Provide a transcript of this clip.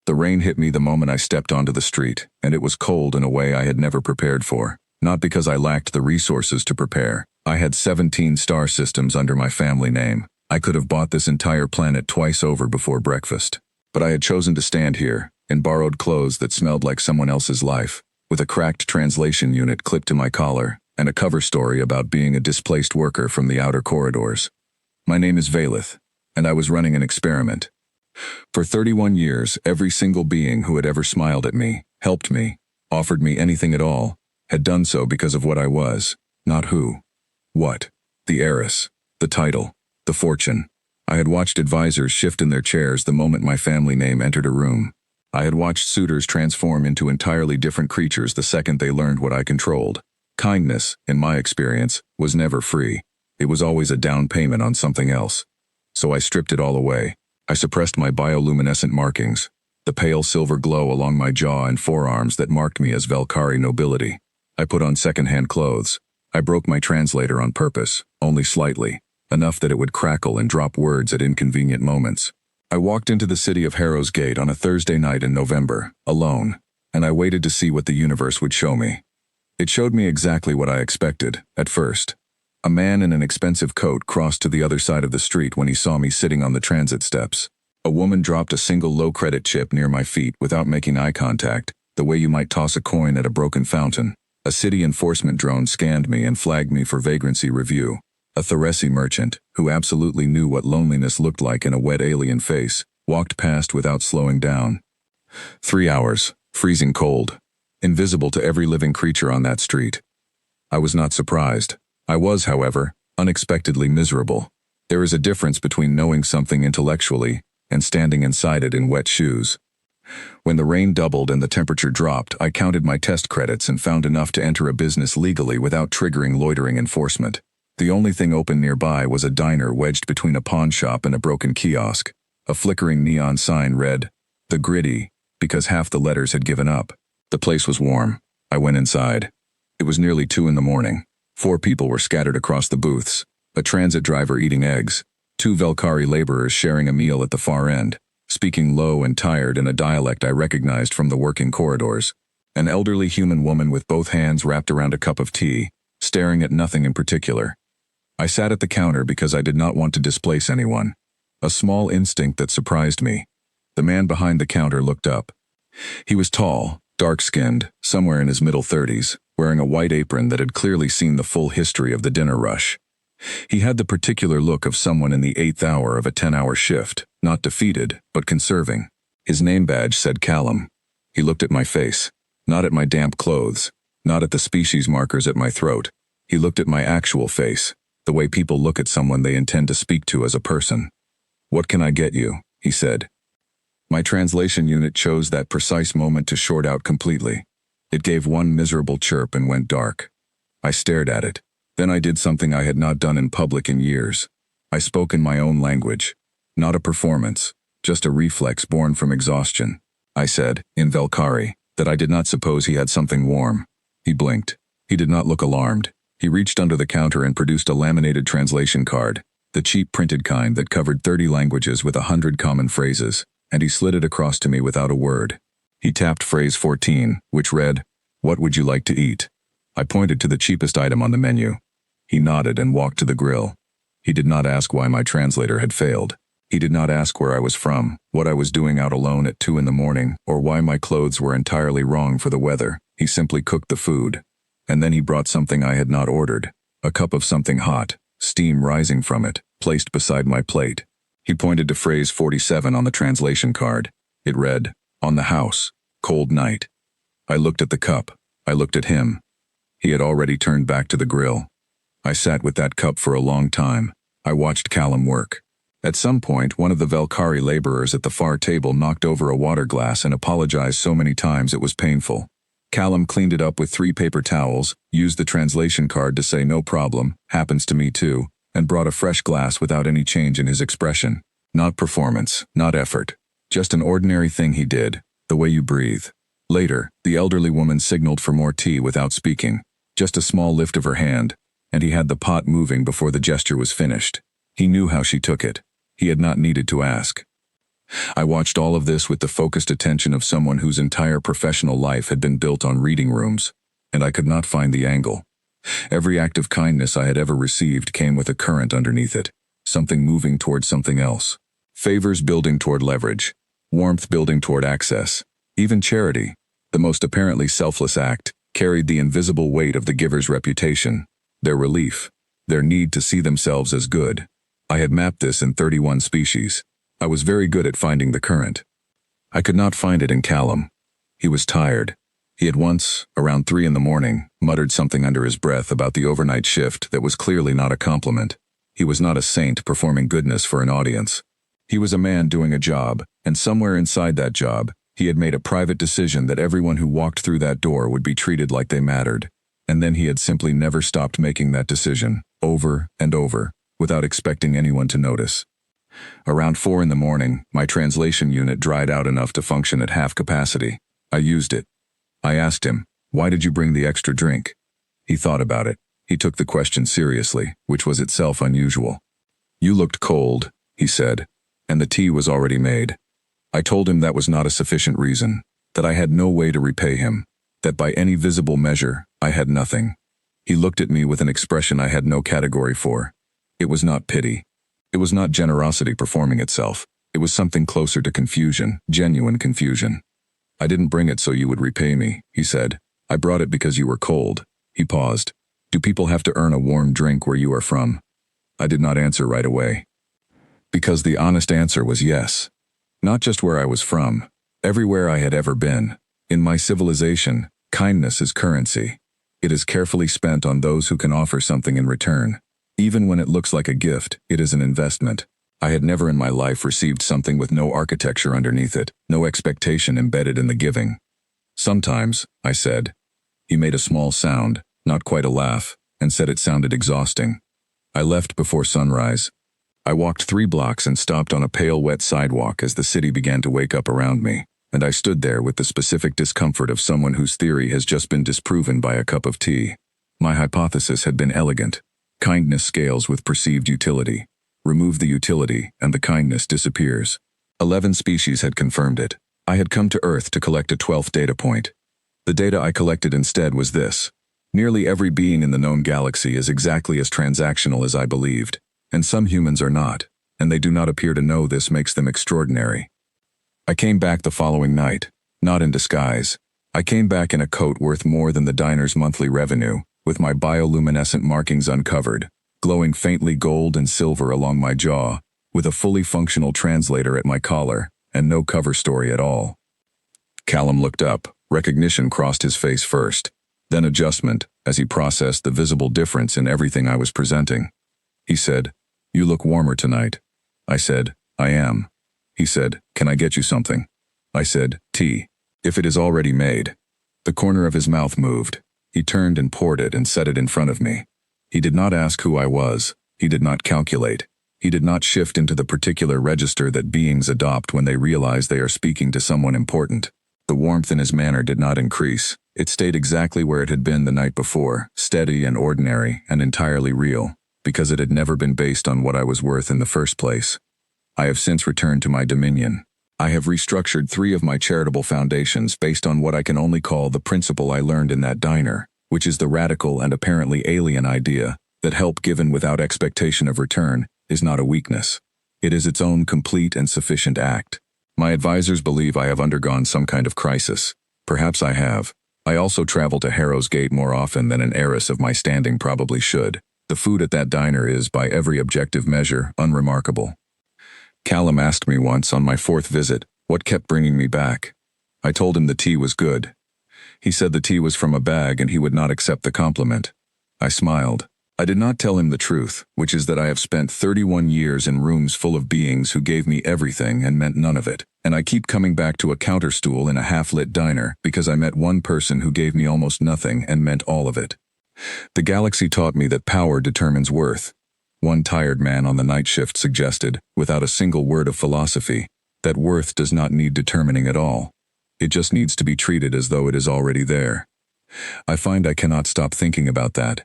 The rain hit me the moment I stepped onto the street, and it was cold in a way I had never prepared for. Not because I lacked the resources to prepare. I had 17 star systems under my family name. I could have bought this entire planet twice over before breakfast. But I had chosen to stand here, in borrowed clothes that smelled like someone else's life, with a cracked translation unit clipped to my collar, and a cover story about being a displaced worker from the outer corridors. My name is Valeth, and I was running an experiment. For 31 years, every single being who had ever smiled at me, helped me, offered me anything at all, had done so because of what I was, not who. What? The heiress, the title, the fortune. I had watched advisors shift in their chairs the moment my family name entered a room. I had watched suitors transform into entirely different creatures the second they learned what I controlled. Kindness, in my experience, was never free. It was always a down payment on something else. So I stripped it all away. I suppressed my bioluminescent markings, the pale silver glow along my jaw and forearms that marked me as Valkyrie nobility. I put on second-hand clothes. I broke my translator on purpose, only slightly, enough that it would crackle and drop words at inconvenient moments. I walked into the city of Harrow's Gate on a Thursday night in November, alone, and I waited to see what the universe would show me. It showed me exactly what I expected, at first. A man in an expensive coat crossed to the other side of the street when he saw me sitting on the transit steps. A woman dropped a single low-credit chip near my feet without making eye contact, the way you might toss a coin at a broken fountain. A city enforcement drone scanned me and flagged me for vagrancy review. A Theresi merchant, who absolutely knew what loneliness looked like in a wet alien face, walked past without slowing down. 3 hours, freezing cold, invisible to every living creature on that street. I was not surprised. I was, however, unexpectedly miserable. There is a difference between knowing something intellectually and standing inside it in wet shoes. When the rain doubled and the temperature dropped, I counted my test credits and found enough to enter a business legally without triggering loitering enforcement. The only thing open nearby was a diner wedged between a pawn shop and a broken kiosk. A flickering neon sign read, "The Gritty," because half the letters had given up. The place was warm. I went inside. It was nearly 2 in the morning. 4 people were scattered across the booths. A transit driver eating eggs. 2 Valkyrie laborers sharing a meal at the far end, speaking low and tired in a dialect I recognized from the working corridors. An elderly human woman with both hands wrapped around a cup of tea, staring at nothing in particular. I sat at the counter because I did not want to displace anyone. A small instinct that surprised me. The man behind the counter looked up. He was tall, dark-skinned, somewhere in his middle 30s, wearing a white apron that had clearly seen the full history of the dinner rush. He had the particular look of someone in the 8th hour of a 10-hour shift, not defeated, but conserving. His name badge said Callum. He looked at my face, not at my damp clothes, not at the species markers at my throat. He looked at my actual face, the way people look at someone they intend to speak to as a person. "What can I get you?" he said. My translation unit chose that precise moment to short out completely. It gave one miserable chirp and went dark. I stared at it. Then I did something I had not done in public in years. I spoke in my own language. Not a performance, just a reflex born from exhaustion. I said, in Valkyrie, that I did not suppose he had something warm. He blinked. He did not look alarmed. He reached under the counter and produced a laminated translation card, the cheap printed kind that covered 30 languages with 100 common phrases, and he slid it across to me without a word. He tapped phrase 14, which read, "What would you like to eat?" I pointed to the cheapest item on the menu. He nodded and walked to the grill. He did not ask why my translator had failed. He did not ask where I was from, what I was doing out alone at 2 in the morning, or why my clothes were entirely wrong for the weather. He simply cooked the food. And then he brought something I had not ordered, a cup of something hot, steam rising from it, placed beside my plate. He pointed to phrase 47 on the translation card. It read, "On the house, cold night." I looked at the cup. I looked at him. He had already turned back to the grill. I sat with that cup for a long time. I watched Callum work. At some point, one of the Valkyrie laborers at the far table knocked over a water glass and apologized so many times it was painful. Callum cleaned it up with 3 paper towels, used the translation card to say no problem, happens to me too, and brought a fresh glass without any change in his expression. Not performance, not effort. Just an ordinary thing he did, the way you breathe. Later, the elderly woman signaled for more tea without speaking. Just a small lift of her hand, and he had the pot moving before the gesture was finished. He knew how she took it. He had not needed to ask. I watched all of this with the focused attention of someone whose entire professional life had been built on reading rooms, and I could not find the angle. Every act of kindness I had ever received came with a current underneath it, something moving toward something else. Favors building toward leverage, warmth building toward access. Even charity, the most apparently selfless act, carried the invisible weight of the giver's reputation, their relief, their need to see themselves as good. I had mapped this in 31 species. I was very good at finding the current. I could not find it in Callum. He was tired. He had once, around 3 in the morning, muttered something under his breath about the overnight shift that was clearly not a compliment. He was not a saint performing goodness for an audience. He was a man doing a job, and somewhere inside that job, he had made a private decision that everyone who walked through that door would be treated like they mattered. And then he had simply never stopped making that decision, over and over, without expecting anyone to notice. Around 4 in the morning, my translation unit dried out enough to function at half capacity. I used it. I asked him, "Why did you bring the extra drink?" He thought about it. He took the question seriously, which was itself unusual. "You looked cold," he said, "and the tea was already made." I told him that was not a sufficient reason, that I had no way to repay him, that by any visible measure, I had nothing. He looked at me with an expression I had no category for. It was not pity. It was not generosity performing itself. It was something closer to confusion, genuine confusion. "I didn't bring it so you would repay me," he said. "I brought it because you were cold." He paused. "Do people have to earn a warm drink where you are from?" I did not answer right away. Because the honest answer was yes. Not just where I was from, everywhere I had ever been. In my civilization, kindness is currency. It is carefully spent on those who can offer something in return. Even when it looks like a gift, it is an investment. I had never in my life received something with no architecture underneath it, no expectation embedded in the giving. "Sometimes," I said. He made a small sound, not quite a laugh, and said it sounded exhausting. I left before sunrise. I walked 3 blocks and stopped on a pale wet sidewalk as the city began to wake up around me, and I stood there with the specific discomfort of someone whose theory has just been disproven by a cup of tea. My hypothesis had been elegant. Kindness scales with perceived utility. Remove the utility, and the kindness disappears. 11 species had confirmed it. I had come to Earth to collect a 12th data point. The data I collected instead was this. Nearly every being in the known galaxy is exactly as transactional as I believed, and some humans are not, and they do not appear to know this makes them extraordinary. I came back the following night, not in disguise. I came back in a coat worth more than the diner's monthly revenue, with my bioluminescent markings uncovered, glowing faintly gold and silver along my jaw, with a fully functional translator at my collar, and no cover story at all. Callum looked up. Recognition crossed his face first, then adjustment, as he processed the visible difference in everything I was presenting. He said, "You look warmer tonight." I said, "I am." He said, "Can I get you something?" I said, "Tea, if it is already made." The corner of his mouth moved. He turned and poured it and set it in front of me. He did not ask who I was. He did not calculate. He did not shift into the particular register that beings adopt when they realize they are speaking to someone important. The warmth in his manner did not increase. It stayed exactly where it had been the night before, steady and ordinary and entirely real, because it had never been based on what I was worth in the first place. I have since returned to my dominion. I have restructured 3 of my charitable foundations based on what I can only call the principle I learned in that diner, which is the radical and apparently alien idea that help given without expectation of return is not a weakness. It is its own complete and sufficient act. My advisors believe I have undergone some kind of crisis. Perhaps I have. I also travel to Harrow's Gate more often than an heiress of my standing probably should. The food at that diner is, by every objective measure, unremarkable. Callum asked me once on my 4th visit what kept bringing me back. I told him the tea was good. He said the tea was from a bag and he would not accept the compliment. I smiled. I did not tell him the truth, which is that I have spent 31 years in rooms full of beings who gave me everything and meant none of it, and I keep coming back to a counterstool in a half-lit diner because I met one person who gave me almost nothing and meant all of it. The galaxy taught me that power determines worth. One tired man on the night shift suggested, without a single word of philosophy, that worth does not need determining at all. It just needs to be treated as though it is already there. I find I cannot stop thinking about that,